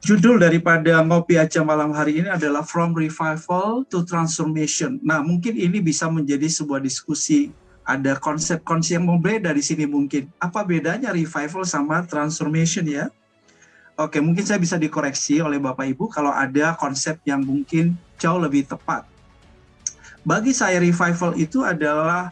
Judul daripada ngopi aja malam hari ini adalah From Revival to Transformation. Nah, mungkin ini bisa menjadi sebuah diskusi. Ada konsep-konsep yang berbeda di sini mungkin. Apa bedanya revival sama transformation ya? Oke, mungkin saya bisa dikoreksi oleh Bapak Ibu kalau ada konsep yang mungkin jauh lebih tepat. Bagi saya revival itu adalah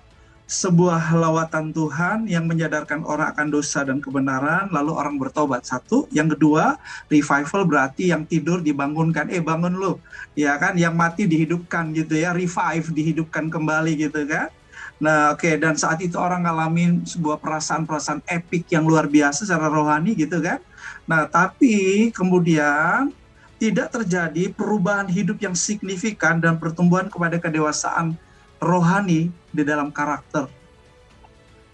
sebuah lawatan Tuhan yang menyadarkan orang akan dosa dan kebenaran, lalu orang bertobat. Satu, yang kedua, revival berarti yang tidur dibangunkan, bangun lo, ya kan, yang mati dihidupkan gitu ya, revive, dihidupkan kembali gitu kan. Nah, oke, dan saat itu orang ngalamin sebuah perasaan-perasaan epik yang luar biasa secara rohani gitu kan. Nah, tapi kemudian tidak terjadi perubahan hidup yang signifikan dan pertumbuhan kepada kedewasaan rohani di dalam karakter.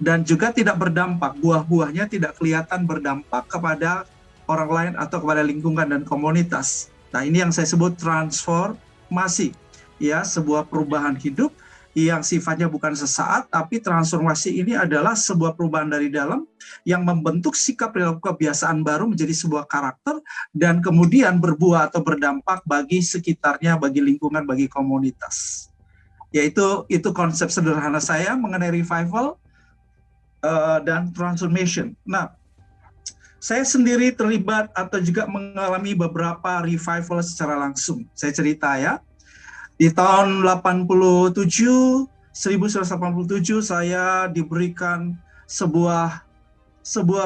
Dan juga tidak berdampak, buah-buahnya tidak kelihatan berdampak kepada orang lain atau kepada lingkungan dan komunitas. Nah, ini yang saya sebut transformasi, ya, sebuah perubahan hidup yang sifatnya bukan sesaat, tapi transformasi ini adalah sebuah perubahan dari dalam yang membentuk sikap perilaku kebiasaan baru menjadi sebuah karakter dan kemudian berbuah atau berdampak bagi sekitarnya, bagi lingkungan, bagi komunitas. Yaitu itu konsep sederhana saya mengenai revival dan transformation. Nah, saya sendiri terlibat atau juga mengalami beberapa revival secara langsung. Saya cerita ya. Di tahun 1987 saya diberikan sebuah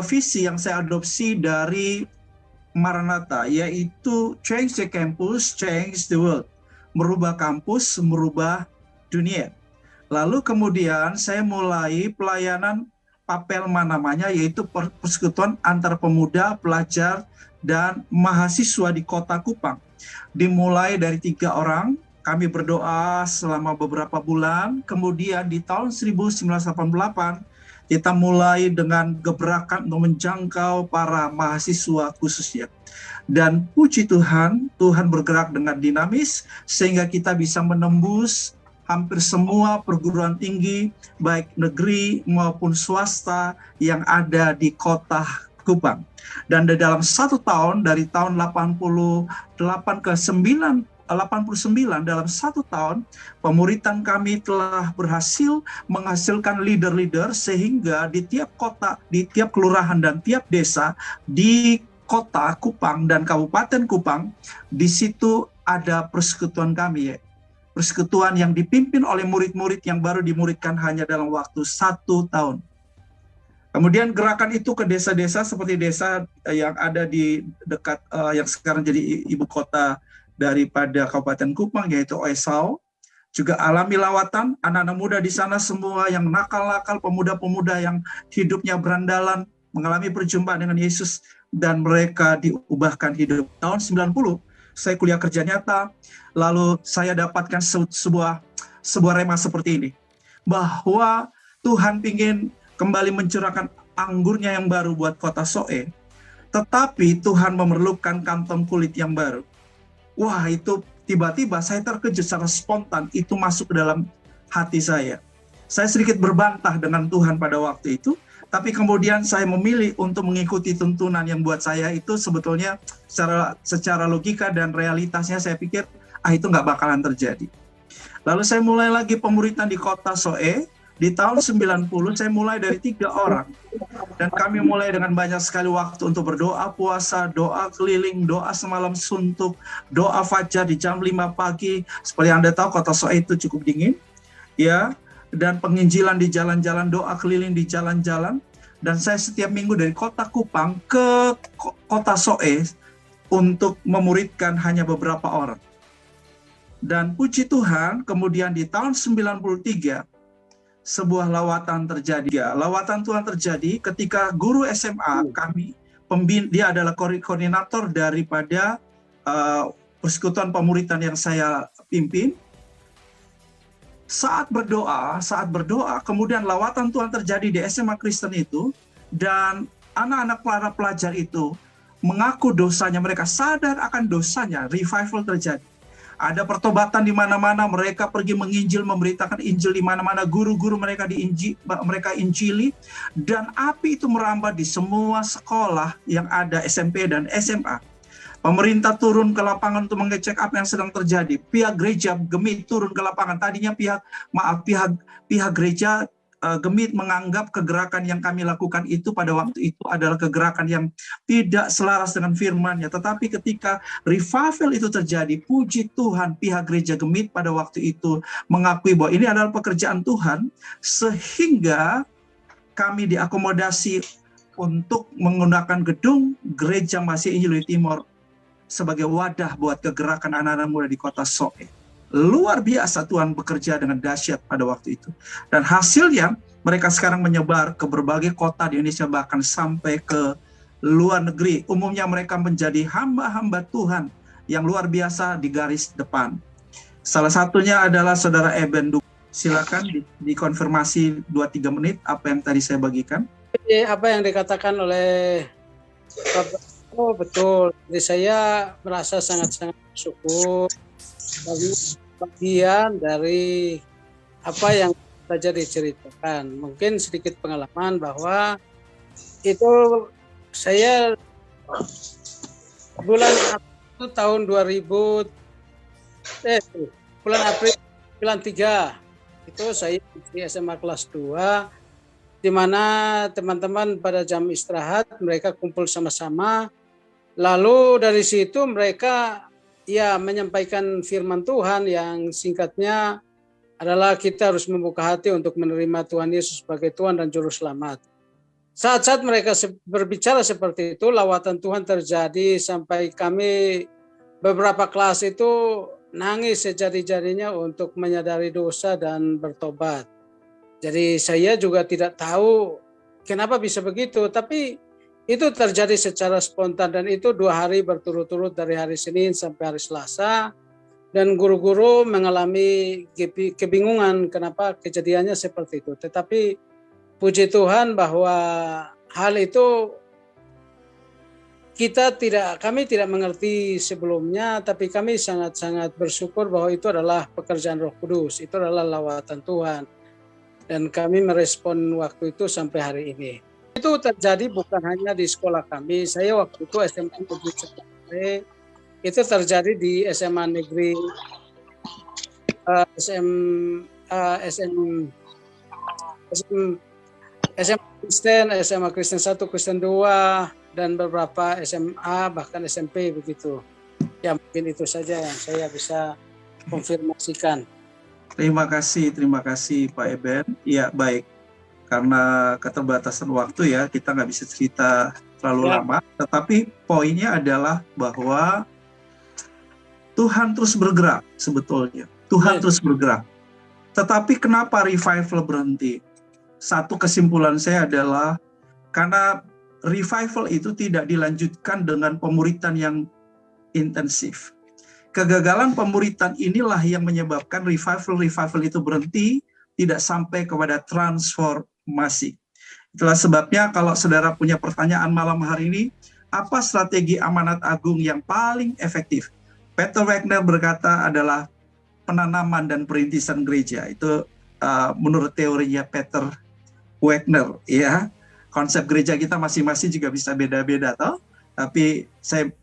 visi yang saya adopsi dari Maranatha, yaitu change the campus, change the world. Merubah kampus, merubah dunia. Lalu kemudian saya mulai pelayanan Papelma namanya, yaitu persekutuan antar pemuda, pelajar, dan mahasiswa di kota Kupang. Dimulai dari 3 orang, kami berdoa selama beberapa bulan, kemudian di tahun 1988, kita mulai dengan gebrakan untuk menjangkau para mahasiswa khususnya. Dan puji Tuhan, Tuhan bergerak dengan dinamis, sehingga kita bisa menembus hampir semua perguruan tinggi, baik negeri maupun swasta yang ada di kota Kupang. Dan dalam 1 tahun, dari tahun 88 ke 89, dalam 1 tahun, pemuritan kami telah berhasil menghasilkan leader-leader, sehingga di tiap kota, di tiap kelurahan dan tiap desa, di kota Kupang dan Kabupaten Kupang, di situ ada persekutuan kami ya. Persekutuan yang dipimpin oleh murid-murid yang baru dimuridkan hanya dalam waktu 1 tahun. Kemudian gerakan itu ke desa-desa seperti desa yang ada di dekat yang sekarang jadi ibu kota daripada Kabupaten Kupang, yaitu Oesau. Juga alami lawatan, anak-anak muda di sana semua yang nakal-nakal, pemuda-pemuda yang hidupnya berandalan, mengalami perjumpaan dengan Yesus, dan mereka diubahkan hidup. Tahun 90, saya kuliah kerja nyata, lalu saya dapatkan sebuah rema seperti ini, bahwa Tuhan ingin kembali mencurahkan anggurnya yang baru buat kota Soe, tetapi Tuhan memerlukan kantong kulit yang baru. Wah, itu tiba-tiba saya terkejut secara spontan, itu masuk ke dalam hati saya. Saya sedikit berbantah dengan Tuhan pada waktu itu, tapi kemudian saya memilih untuk mengikuti tuntunan yang buat saya itu sebetulnya secara logika dan realitasnya saya pikir, itu nggak bakalan terjadi. Lalu saya mulai lagi pemuritan di kota Soe. Di tahun 90 saya mulai dari 3 orang. Dan kami mulai dengan banyak sekali waktu untuk berdoa, puasa, doa keliling, doa semalam suntuk, doa fajar di jam 5 pagi. Seperti Anda tahu, kota Soe itu cukup dingin. Ya, dan penginjilan di jalan-jalan, doa keliling di jalan-jalan. Dan saya setiap minggu dari kota Kupang ke kota Soe untuk memuridkan hanya beberapa orang. Dan puji Tuhan, kemudian di tahun 93, sebuah lawatan terjadi. Lawatan Tuhan terjadi ketika guru SMA kami, dia adalah koordinator daripada persekutuan pemuritan yang saya pimpin. Saat berdoa, kemudian lawatan Tuhan terjadi di SMA Kristen itu, dan anak-anak para pelajar itu mengaku dosanya, mereka sadar akan dosanya, revival terjadi. Ada pertobatan di mana-mana, mereka pergi menginjil, memberitakan Injil di mana-mana, guru-guru mereka mereka injili, dan api itu merambat di semua sekolah yang ada SMP dan SMA. Pemerintah turun ke lapangan untuk mengecek apa yang sedang terjadi. Pihak gereja Gemit turun ke lapangan. Tadinya pihak gereja Gemit menganggap kegerakan yang kami lakukan itu pada waktu itu adalah kegerakan yang tidak selaras dengan firman-Nya. Tetapi ketika revival itu terjadi, puji Tuhan, pihak gereja Gemit pada waktu itu mengakui bahwa ini adalah pekerjaan Tuhan, sehingga kami diakomodasi untuk menggunakan gedung Gereja Masih Injil Timor sebagai wadah buat kegerakan anak-anak muda di kota Soe. Luar biasa Tuhan bekerja dengan dahsyat pada waktu itu. Dan hasilnya mereka sekarang menyebar ke berbagai kota di Indonesia, bahkan sampai ke luar negeri. Umumnya mereka menjadi hamba-hamba Tuhan yang luar biasa di garis depan. Salah satunya adalah Saudara Eben. Silakan dikonfirmasi 2-3 menit apa yang tadi saya bagikan. Apa yang dikatakan oleh Bapak, oh betul. Jadi saya merasa sangat-sangat bersyukur karena bagian dari apa yang saja diceritakan. Mungkin sedikit pengalaman bahwa itu saya bulan April tahun 2000 bulan April 93 itu saya di SMA kelas 2, di mana teman-teman pada jam istirahat mereka kumpul sama-sama. Lalu dari situ mereka menyampaikan firman Tuhan yang singkatnya adalah kita harus membuka hati untuk menerima Tuhan Yesus sebagai Tuhan dan Juru Selamat. Saat-saat mereka berbicara seperti itu, lawatan Tuhan terjadi sampai kami beberapa kelas itu nangis sejadi-jadinya untuk menyadari dosa dan bertobat. Jadi saya juga tidak tahu kenapa bisa begitu, tapi itu terjadi secara spontan dan itu 2 hari berturut-turut dari hari Senin sampai hari Selasa, dan guru-guru mengalami kebingungan kenapa kejadiannya seperti itu. Tetapi puji Tuhan bahwa hal itu kami tidak mengerti sebelumnya, tapi kami sangat-sangat bersyukur bahwa itu adalah pekerjaan Roh Kudus, itu adalah lawatan Tuhan. Dan kami merespon waktu itu sampai hari ini. Itu terjadi bukan hanya di sekolah kami. Saya waktu itu SMA Negeri, itu terjadi di SMA Negeri SMA Kristen, SMA Kristen 1, Kristen 2, dan beberapa SMA, bahkan SMP begitu. Ya mungkin itu saja yang saya bisa konfirmasikan. Terima kasih Pak Eben. Ya baik, karena keterbatasan waktu ya kita nggak bisa cerita terlalu lama. Tetapi poinnya adalah bahwa Tuhan terus bergerak sebetulnya. Tuhan terus bergerak. Tetapi kenapa revival berhenti? Satu kesimpulan saya adalah karena revival itu tidak dilanjutkan dengan pemuritan yang intensif. Kegagalan pemuritan inilah yang menyebabkan revival itu berhenti, tidak sampai kepada transformasi. Itulah sebabnya kalau saudara punya pertanyaan malam hari ini, apa strategi amanat agung yang paling efektif? Peter Wagner berkata adalah penanaman dan perintisan gereja. Itu menurut teorinya Peter Wagner, ya. Konsep gereja kita masing-masing juga bisa beda-beda, toh. Tapi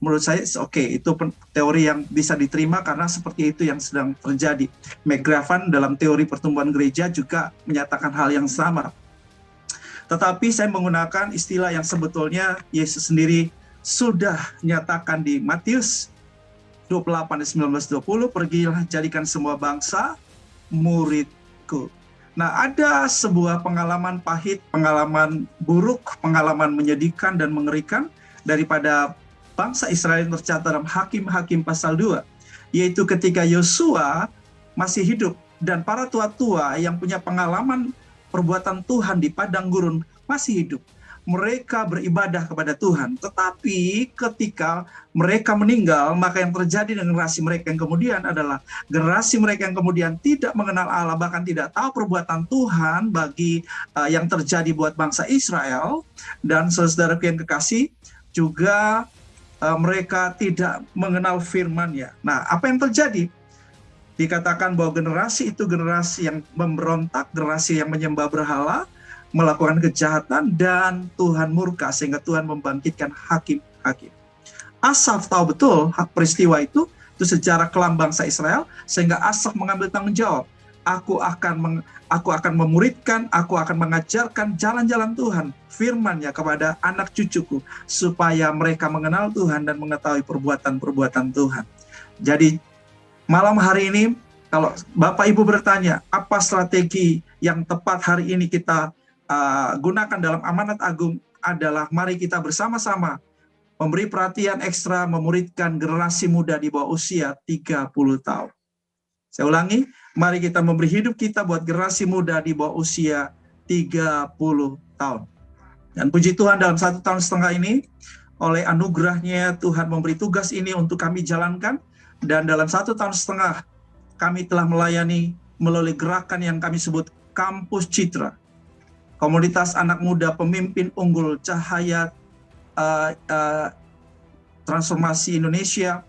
menurut saya oke, itu teori yang bisa diterima karena seperti itu yang sedang terjadi. McGraven dalam teori pertumbuhan gereja juga menyatakan hal yang sama. Tetapi saya menggunakan istilah yang sebetulnya Yesus sendiri sudah nyatakan di Matius 28:19-20, pergilah jadikan semua bangsa muridku. Nah, ada sebuah pengalaman pahit, pengalaman buruk, pengalaman menyedihkan dan mengerikan daripada bangsa Israel yang tercatat dalam Hakim-Hakim pasal 2, yaitu ketika Yosua masih hidup dan para tua-tua yang punya pengalaman perbuatan Tuhan di padang gurun masih hidup. Mereka beribadah kepada Tuhan, tetapi ketika mereka meninggal, maka yang terjadi dengan generasi mereka yang kemudian adalah generasi mereka yang kemudian tidak mengenal Allah, bahkan tidak tahu perbuatan Tuhan bagi yang terjadi buat bangsa Israel. Dan saudara-saudaraku yang kekasih, juga mereka tidak mengenal firman-Nya. Nah, apa yang terjadi? Dikatakan bahwa generasi itu generasi yang memberontak, generasi yang menyembah berhala, melakukan kejahatan, dan Tuhan murka sehingga Tuhan membangkitkan hakim-hakim. Asaf tahu betul hak peristiwa itu sejarah kelam bangsa Israel, sehingga Asaf mengambil tanggung jawab. Aku akan memuridkan, aku akan mengajarkan jalan-jalan Tuhan, firman-Nya kepada anak cucuku, supaya mereka mengenal Tuhan dan mengetahui perbuatan-perbuatan Tuhan. Jadi malam hari ini, kalau Bapak Ibu bertanya, apa strategi yang tepat hari ini kita gunakan dalam amanat agung, adalah mari kita bersama-sama memberi perhatian ekstra memuridkan generasi muda di bawah usia 30 tahun. Saya ulangi, mari kita memberi hidup kita buat generasi muda di bawah usia 30 tahun. Dan puji Tuhan, dalam 1,5 tahun ini, oleh anugerahnya Tuhan memberi tugas ini untuk kami jalankan, dan dalam 1,5 tahun kami telah melayani melalui gerakan yang kami sebut Kampus Citra, komunitas anak muda pemimpin unggul cahaya transformasi Indonesia,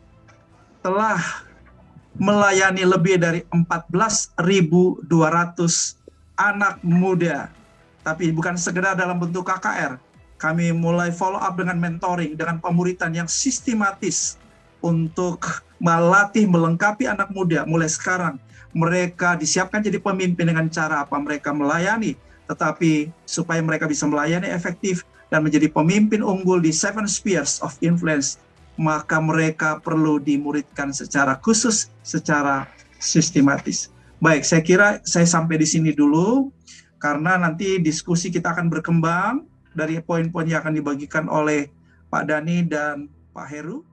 telah melayani lebih dari 14.200 anak muda. Tapi bukan sekedar dalam bentuk KKR, kami mulai follow up dengan mentoring, dengan pemuritan yang sistematis untuk melatih, melengkapi anak muda. Mulai sekarang mereka disiapkan jadi pemimpin dengan cara apa? Mereka melayani, tetapi supaya mereka bisa melayani efektif dan menjadi pemimpin unggul di 7 spheres of influence, maka mereka perlu dimuridkan secara khusus, secara sistematis. Baik, saya kira saya sampai di sini dulu, karena nanti diskusi kita akan berkembang dari poin-poin yang akan dibagikan oleh Pak Dhani dan Pak Heru.